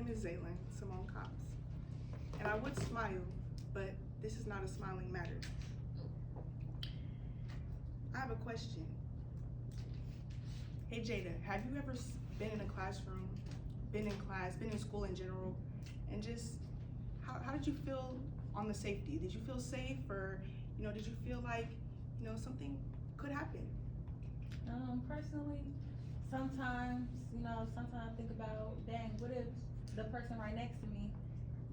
name is Zaylin Simone Cops, and I would smile, but this is not a smiling matter. I have a question. Hey Jada, have you ever been in a classroom, been in class, been in school in general, and just how did you feel on the safety? Did you feel safe, or did you feel like something could happen? Personally, sometimes I think about, dang, what if the person right next to me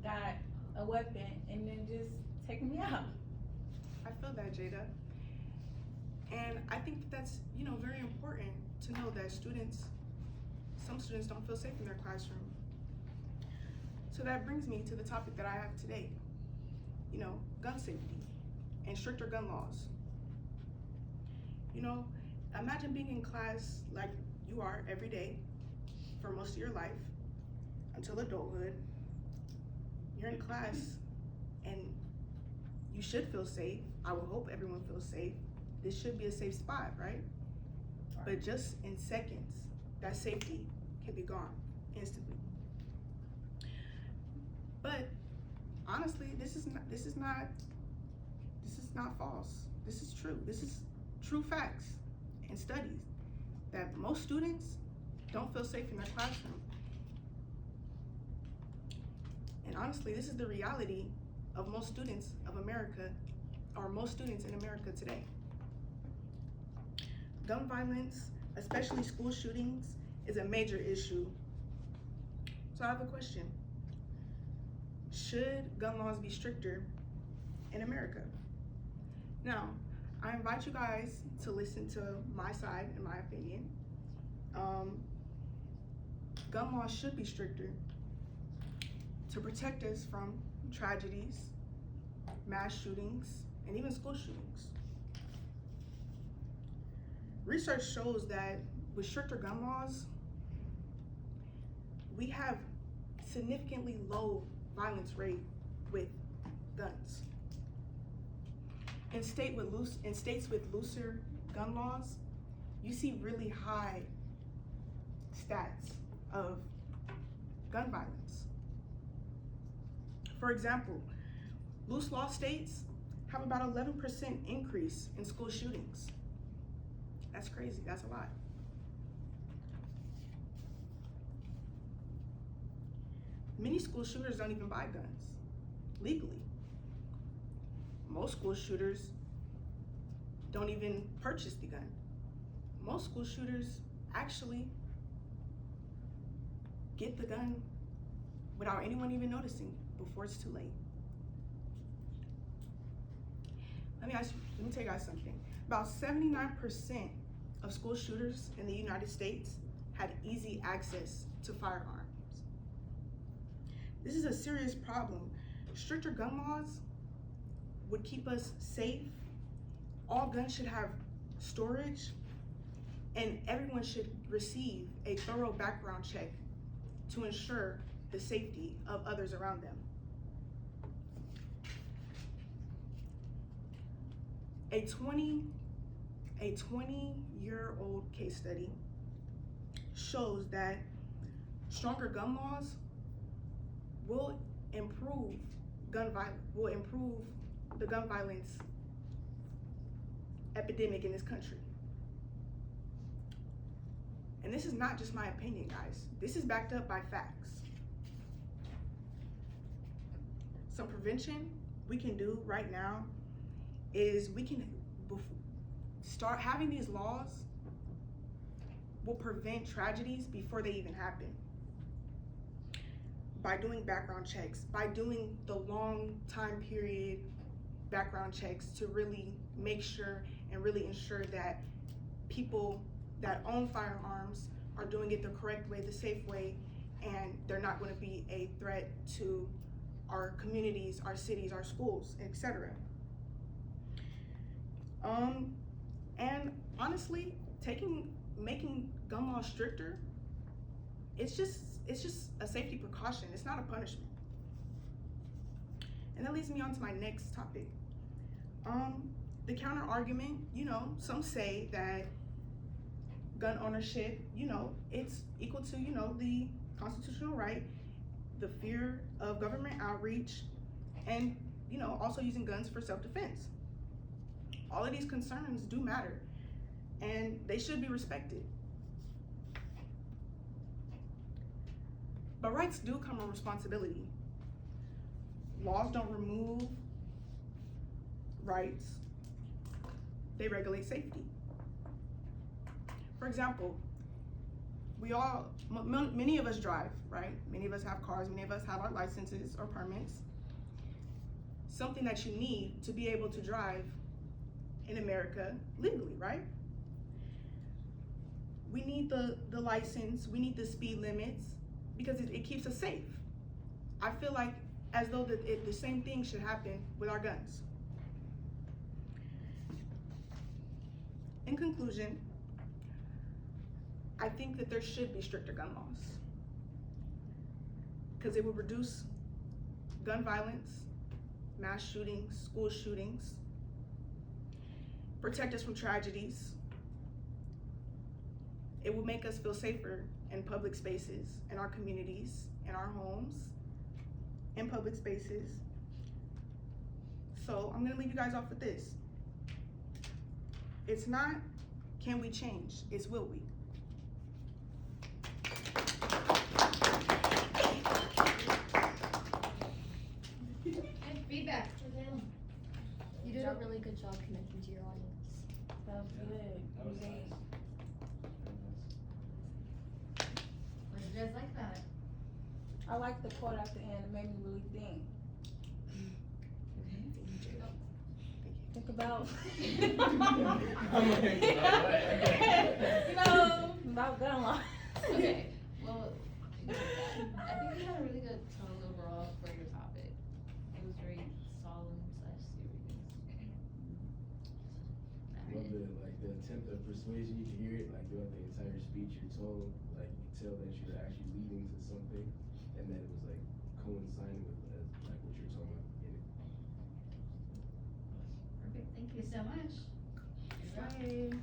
got a weapon and then just taking me out? I feel that, Jada. And I think that's, very important to know that some students don't feel safe in their classroom. So that brings me to the topic that I have today, gun safety and stricter gun laws. Imagine being in class like you are every day for most of your life until adulthood. You're in class and you should feel safe. I would hope everyone feels safe. This should be a safe spot, right? But just in seconds, that safety can be gone instantly. But honestly, this is not false. This is true. This is true facts and studies that most students don't feel safe in their classroom. And honestly, this is the reality of most students of America, or most students in America today. Gun violence, especially school shootings, is a major issue. So I have a question. Should gun laws be stricter in America? Now, I invite you guys to listen to my side and my opinion. Gun laws should be stricter to protect us from tragedies, mass shootings, and even school shootings. Research shows that with stricter gun laws, we have significantly low violence rate with guns. In states with looser gun laws, you see really high stats of gun violence. For example, loose law states have about 11% increase in school shootings. That's crazy, that's a lot. Many school shooters don't even buy guns legally. Most school shooters don't even purchase the gun. Most school shooters actually get the gun without anyone even noticing before it's too late. Let me tell you guys something. About 79% of school shooters in the United States had easy access to firearms. This is a serious problem. Stricter gun laws would keep us safe. All guns should have storage, and everyone should receive a thorough background check to ensure the safety of others around them. A 20-year-old case study shows that stronger gun laws will improve the gun violence epidemic in this country. And this is not just my opinion, guys. This is backed up by facts. Some prevention we can do right now is we can start having these laws will prevent tragedies before they even happen. By doing background checks, by doing the long time period background checks to really make sure and really ensure that people that own firearms are doing it the correct way, the safe way, and they're not going to be a threat to our communities, our cities, our schools, etc. And honestly, making gun laws stricter, it's just a safety precaution. It's not a punishment. And that leads me on to my next topic. The counter argument, some say that gun ownership, it's equal to, the constitutional right, the fear of government outreach, and also using guns for self-defense. All of these concerns do matter, and they should be respected. But rights do come with responsibility. Laws don't remove rights, they regulate safety. For example, many of us drive, right? Many of us have cars, many of us have our licenses or permits. Something that you need to be able to drive in America legally, right? We need the license, we need the speed limits, because it keeps us safe. I feel like as though the same thing should happen with our guns. In conclusion, I think that there should be stricter gun laws, because it will reduce gun violence, mass shootings, school shootings, protect us from tragedies. It will make us feel safer in public spaces, in our communities, in our homes, in public spaces. So I'm gonna leave you guys off with this. It's not, can we change? It's, will we? And feedback for them. You did a really good job connecting to your audience. That was good. That was You nice. made- What did you guys like about it? I like the quote at the end. It made me really think. Think about, about gun laws. Okay, well, I think you had a really good tone overall for your topic. It was very solemn / serious. Love the attempt of persuasion. You can hear it like throughout the entire speech. Your tone, like you can tell that you're actually leading to something, and that it was like coinciding with like what you're talking about. Perfect, thank you so much. Bye.